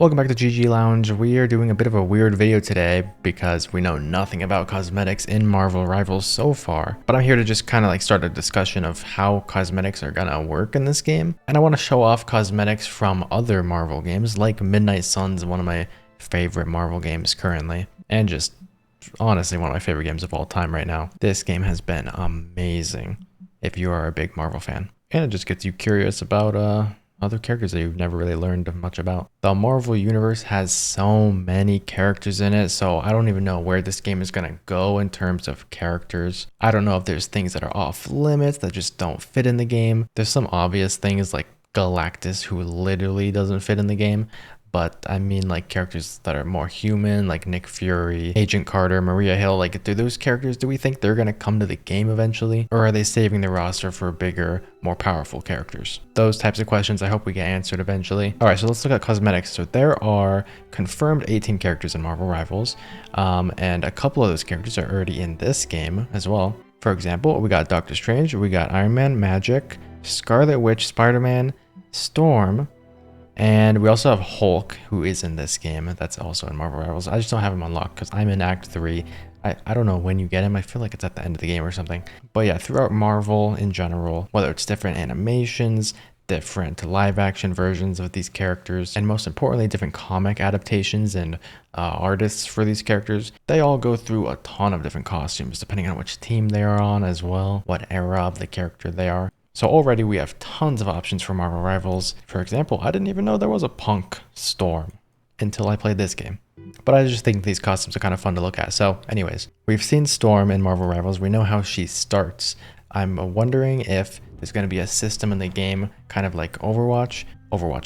Welcome back to GGLounge. We are doing a bit of a weird video today because we know nothing about cosmetics in Marvel Rivals so far. But I'm here to just kind of like start a discussion of how cosmetics are gonna work in this game. And I want to show off cosmetics from other Marvel games like Midnight Suns, one of my favorite Marvel games currently. And just honestly one of my favorite games of all time right now. This game has been amazing if you are a big Marvel fan. And it just gets you curious about other characters that you've never really learned much about. The Marvel Universe has so many characters in it, so I don't even know where this game is gonna go in terms of characters. I don't know if there's things that are off limits that just don't fit in the game. There's some obvious things like Galactus, who literally doesn't fit in the game. But I mean like characters that are more human, like Nick Fury, Agent Carter, Maria Hill. Like, do those characters, do we think they're gonna come to the game eventually? Or are they saving the roster for bigger, more powerful characters? Those types of questions I hope we get answered eventually. All right, so let's look at cosmetics. So there are confirmed 18 characters in Marvel Rivals. And a couple of those characters are already in this game as well. For example, we got Doctor Strange, we got Iron Man, Magic, Scarlet Witch, Spider-Man, Storm, and we also have Hulk, who is in this game. That's also in Marvel Rivals. I just don't have him unlocked because I'm in Act 3. I don't know when you get him. I feel like it's at the end of the game or something. But yeah, throughout Marvel in general, whether it's different animations, different live action versions of these characters, and most importantly, different comic adaptations and artists for these characters, they all go through a ton of different costumes depending on which team they are on as well, what era of the character they are. So already we have tons of options for Marvel Rivals. For example, I didn't even know there was a Punk Storm until I played this game. But I just think these costumes are kind of fun to look at. So anyways, we've seen Storm in Marvel Rivals. We know how she starts. I'm wondering if there's going to be a system in the game, kind of like Overwatch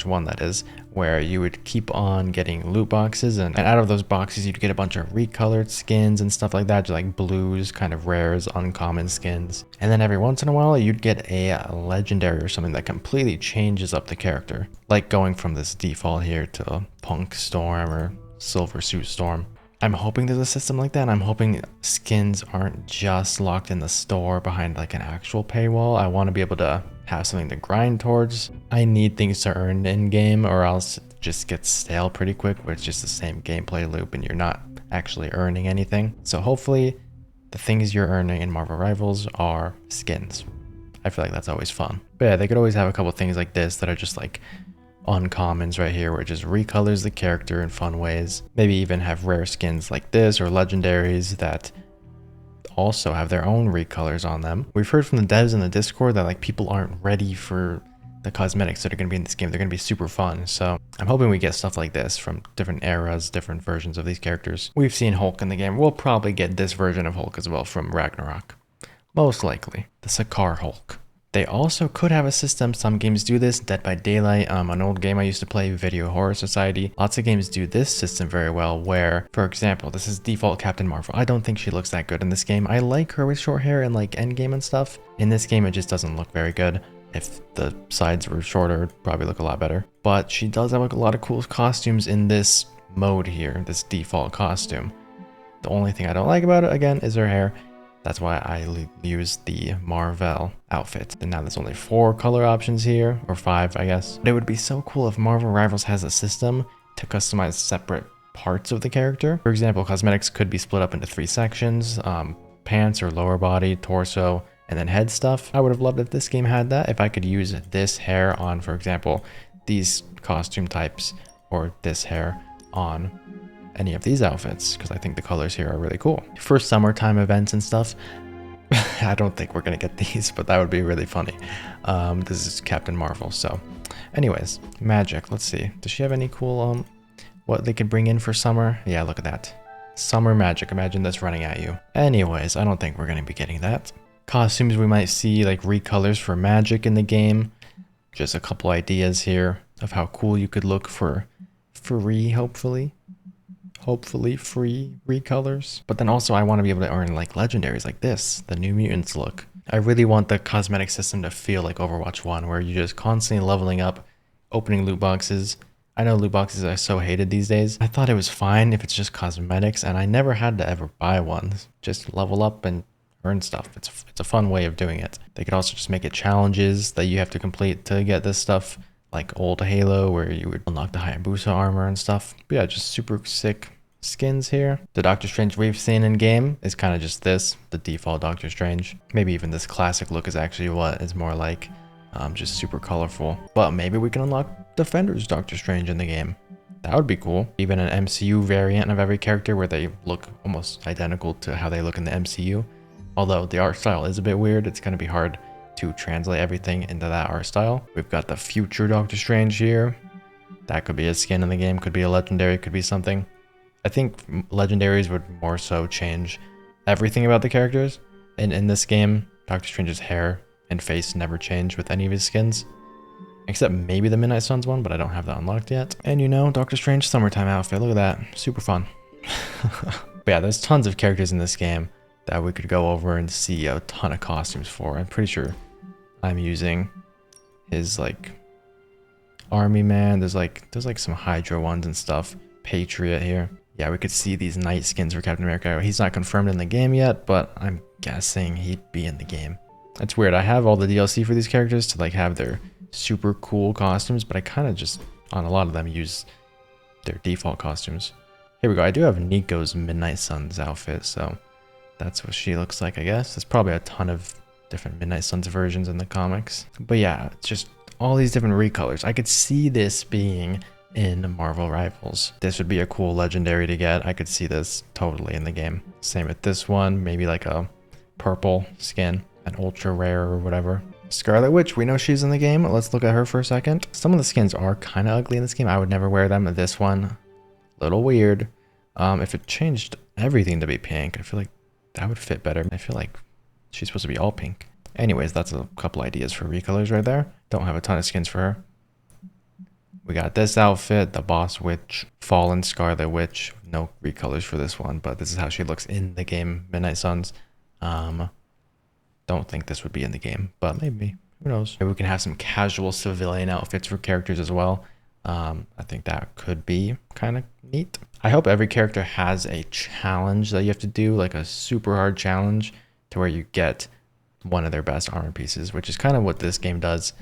1 that is, where you would keep on getting loot boxes, and out of those boxes you'd get a bunch of recolored skins and stuff like that, just like blues, kind of rares, uncommon skins. And then every once in a while you'd get a legendary or something that completely changes up the character, like going from this default here to Punk Storm or Silver Suit Storm. I'm hoping there's a system like that, and I'm hoping skins aren't just locked in the store behind like an actual paywall. I want to be able to have something to grind towards. I need things to earn in game, or else it just gets stale pretty quick where it's just the same gameplay loop and you're not actually earning anything. So hopefully the things you're earning in Marvel Rivals are skins. I feel like that's always fun. But yeah, they could always have a couple things like this that are just like uncommons right here, where it just recolors the character in fun ways. Maybe even have rare skins like this or legendaries that also have their own recolors on them. We've heard from the devs in the Discord that like people aren't ready for the cosmetics that are going to be in this game. They're going to be super fun. So I'm hoping we get stuff like this from different eras, different versions of these characters. We've seen Hulk in the game. We'll probably get this version of Hulk as well from Ragnarok. Most likely. The Sakaar Hulk. They also could have a system, some games do this, Dead by Daylight, an old game I used to play, Video Horror Society. Lots of games do this system very well, where, for example, this is default Captain Marvel. I don't think she looks that good in this game. I like her with short hair and like endgame and stuff. In this game, it just doesn't look very good. If the sides were shorter, it'd probably look a lot better. But she does have a lot of cool costumes in this mode here, this default costume. The only thing I don't like about it, again, is her hair. That's why I use the Marvel outfit. And now there's only 4 color options here, or 5, I guess. But it would be so cool if Marvel Rivals has a system to customize separate parts of the character. For example, cosmetics could be split up into 3 sections, pants or lower body, torso, and then head stuff. I would have loved if this game had that, if I could use this hair on, for example, these costume types, or this hair on any of these outfits, because I think the colors here are really cool. For summertime events and stuff, I don't think we're gonna get these, but that would be really funny. This is Captain Marvel. So anyways, Magic, let's see, does she have any cool what they could bring in for summer? Yeah, look at that, summer magic. Imagine this running at you. Anyways, I don't think we're gonna be getting that. Costumes, we might see like recolors for Magic in the game. Just a couple ideas here of how cool you could look for free, hopefully free recolors. But then also I want to be able to earn like legendaries like this, the New Mutants look. I really want the cosmetic system to feel like Overwatch 1, where you're just constantly leveling up, opening loot boxes. I know loot boxes are so hated these days. I thought it was fine if it's just cosmetics, and I never had to ever buy one. Just level up and earn stuff. It's a fun way of doing it. They could also just make it challenges that you have to complete to get this stuff, like old Halo where you would unlock the Hayabusa armor and stuff. But yeah, just super sick skins here. The Doctor Strange we've seen in game is kind of just this, the default Doctor Strange. Maybe even this classic look is actually what is more like, just super colorful. But maybe we can unlock Defender's Doctor Strange in the game. That would be cool. Even an MCU variant of every character where they look almost identical to how they look in the MCU. Although the art style is a bit weird, it's going to be hard to translate everything into that art style. We've got the future Doctor Strange here. That could be a skin in the game, could be a legendary, could be something. I think legendaries would more so change everything about the characters. And in this game, Doctor Strange's hair and face never change with any of his skins. Except maybe the Midnight Suns one, but I don't have that unlocked yet. And you know, Doctor Strange summertime outfit, look at that, super fun. But yeah, there's tons of characters in this game that we could go over and see a ton of costumes for. I'm pretty sure I'm using his like army man. There's like some Hydra ones and stuff. Patriot here. Yeah, we could see these night skins for Captain America. He's not confirmed in the game yet, but I'm guessing he'd be in the game. It's weird. I have all the DLC for these characters to like have their super cool costumes, but I kind of just on a lot of them use their default costumes. Here we go. I do have Nico's Midnight Suns outfit, so that's what she looks like, I guess. There's probably a ton of different Midnight Suns versions in the comics. But yeah, just all these different recolors. I could see this being in Marvel Rivals. This would be a cool legendary to get. I could see this totally in the game. Same with this one, maybe like a purple skin, an ultra rare or whatever. Scarlet Witch, we know she's in the game. Let's look at her for a second. Some of the skins are kind of ugly in this game. I would never wear them. This one, a little weird. If it changed everything to be pink, I feel like that would fit better. I feel like she's supposed to be all pink. Anyways, that's a couple ideas for recolors right there. Don't have a ton of skins for her. We got this outfit, the Boss Witch, Fallen Scarlet Witch. No recolors for this one, but this is how she looks in the game, Midnight Suns. Don't think this would be in the game, but maybe. Who knows? Maybe we can have some casual civilian outfits for characters as well. I think that could be kind of neat. I hope every character has a challenge that you have to do, like a super hard challenge to where you get one of their best armor pieces, which is kind of what this game does,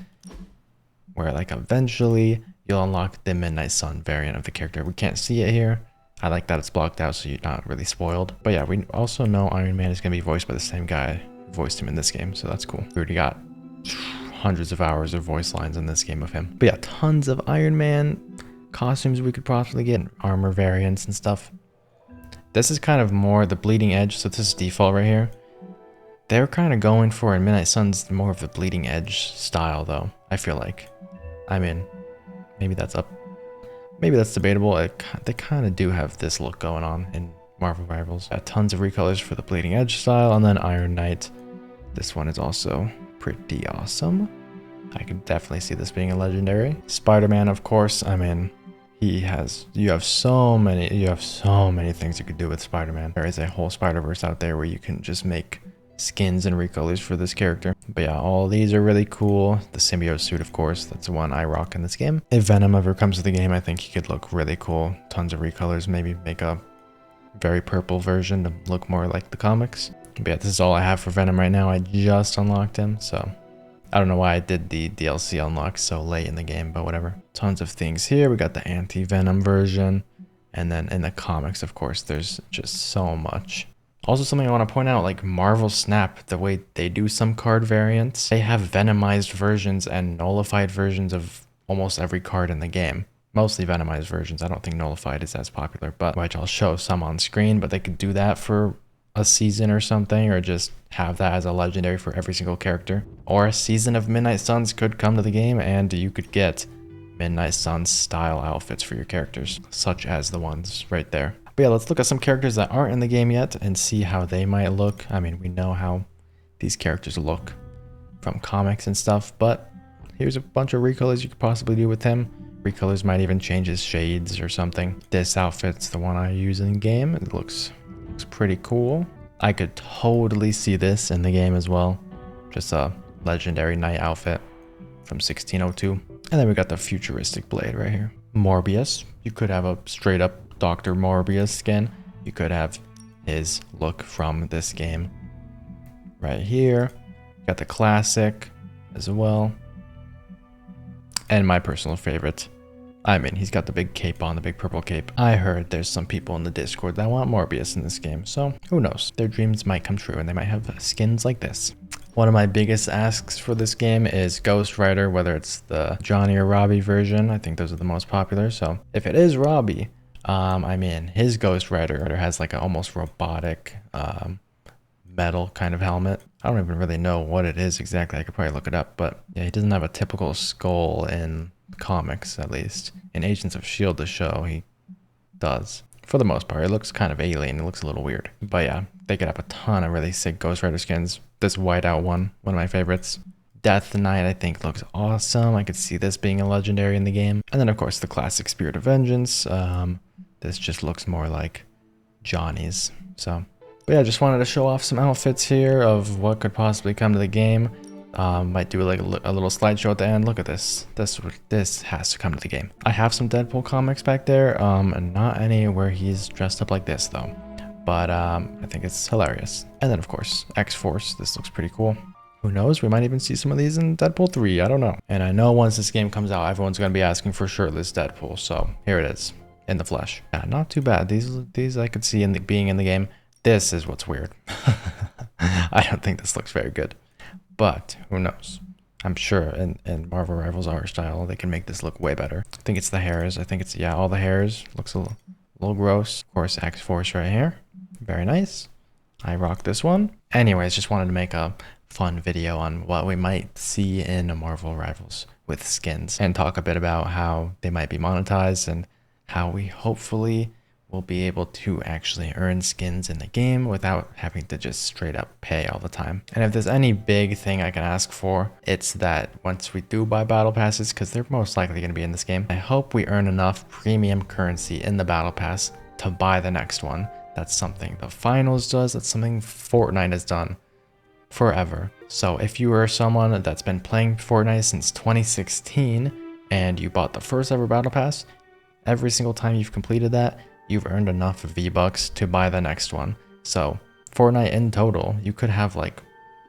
where like eventually you'll unlock the Midnight Sun variant of the character. We can't see it here. I like that it's blocked out so you're not really spoiled. But yeah, we also know Iron Man is going to be voiced by the same guy who voiced him in this game, so that's cool. We already got hundreds of hours of voice lines in this game of him. But yeah, tons of Iron Man costumes we could possibly get, armor variants and stuff. This is kind of more the bleeding edge, so this is default right here. They're kind of going for in Midnight Suns more of the bleeding edge style though, I feel like. I mean, maybe that's up. Maybe that's debatable. They kind of do have this look going on in Marvel Rivals. Got tons of recolors for the bleeding edge style, and then Iron Knight. This one is also pretty awesome. I could definitely see this being a legendary. Spider-Man, of course. I mean, you have so many things you could do with Spider-Man. There is a whole Spider-Verse out there where you can just make skins and recolors for this character. But yeah, all these are really cool. The symbiote suit, of course, that's the one I rock in this game. If Venom ever comes to the game, I think he could look really cool. Tons of recolors, maybe make a very purple version to look more like the comics. But yeah, this is all I have for Venom right now. I just unlocked him, so I don't know why I did the DLC unlock so late in the game, but whatever. Tons of things here. We got the anti-Venom version, and then in the comics, of course, there's just so much. Also, something I want to point out, like Marvel Snap, the way they do some card variants, they have venomized versions and nullified versions of almost every card in the game. Mostly venomized versions. I don't think nullified is as popular, but which I'll show some on screen, but they could do that for a season or something, or just have that as a legendary for every single character. Or a season of Midnight Suns could come to the game and you could get Midnight Suns style outfits for your characters, such as the ones right there. But yeah, let's look at some characters that aren't in the game yet and see how they might look. I mean, we know how these characters look from comics and stuff, but here's a bunch of recolors you could possibly do with him. Recolors might even change his shades or something. This outfit's the one I use in game. It looks pretty cool. I could totally see this in the game as well. Just a legendary knight outfit from 1602. And then we got the futuristic blade right here. Morbius. You could have a straight up Dr. Morbius skin. You could have his look from this game right here. Got the classic as well. And my personal favorite, I mean, he's got the big cape on, the big purple cape. I heard there's some people in the Discord that want Morbius in this game, so who knows? Their dreams might come true and they might have skins like this. One of my biggest asks for this game is Ghost Rider, whether it's the Johnny or Robbie version. I think those are the most popular, so if it is Robbie, I mean, his Ghost Rider has like an almost robotic metal kind of helmet. I don't even really know what it is exactly. I could probably look it up, but yeah, he doesn't have a typical skull in comics, at least. In Agents of S.H.I.E.L.D. the show, he does. For the most part, it looks kind of alien. It looks a little weird. But yeah, they could have a ton of really sick Ghost Rider skins. This whiteout one of my favorites. Death Knight, I think, looks awesome. I could see this being a legendary in the game. And then, of course, the classic Spirit of Vengeance. This just looks more like Johnny's. So, but yeah, just wanted to show off some outfits here of what could possibly come to the game. Might do like a little slideshow at the end. Look at this. This has to come to the game. I have some Deadpool comics back there, and not any where he's dressed up like this though. But I think it's hilarious. And then of course, X-Force. This looks pretty cool. Who knows? We might even see some of these in Deadpool 3. I don't know. And I know once this game comes out, everyone's gonna be asking for shirtless Deadpool. So here it is in the flesh. Yeah, not too bad. These I could see being in the game. This is what's weird. I don't think this looks very good. But who knows? I'm sure in Marvel Rivals art style, they can make this look way better. I think it's the hairs. I think it's, yeah, all the hairs. Looks a little gross. Of course, X-Force right here. Very nice. I rock this one. Anyways, just wanted to make a fun video on what we might see in Marvel Rivals with skins and talk a bit about how they might be monetized and how we hopefully will be able to actually earn skins in the game without having to just straight up pay all the time. And if there's any big thing I can ask for, it's that once we do buy battle passes, because they're most likely going to be in this game, I hope we earn enough premium currency in the battle pass to buy the next one. That's something the finals does. That's something Fortnite has done forever. So if you are someone that's been playing Fortnite since 2016 and you bought the first ever battle pass, every single time you've completed that, you've earned enough V-Bucks to buy the next one. So Fortnite in total, you could have like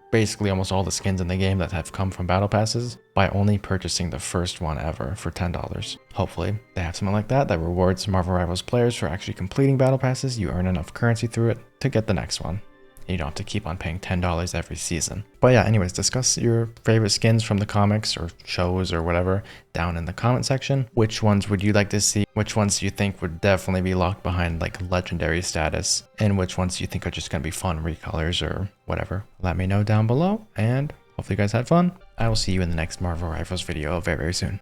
basically almost all the skins in the game that have come from battle passes by only purchasing the first one ever for $10. Hopefully they have something like that rewards Marvel Rivals players for actually completing battle passes. You earn enough currency through it to get the next one. You don't have to keep on paying $10 every season. But yeah, anyways, discuss your favorite skins from the comics or shows or whatever down in the comment section. Which ones would you like to see? Which ones do you think would definitely be locked behind like legendary status? And which ones do you think are just going to be fun recolors or whatever? Let me know down below, and hopefully you guys had fun. I will see you in the next Marvel Rivals video very, very soon.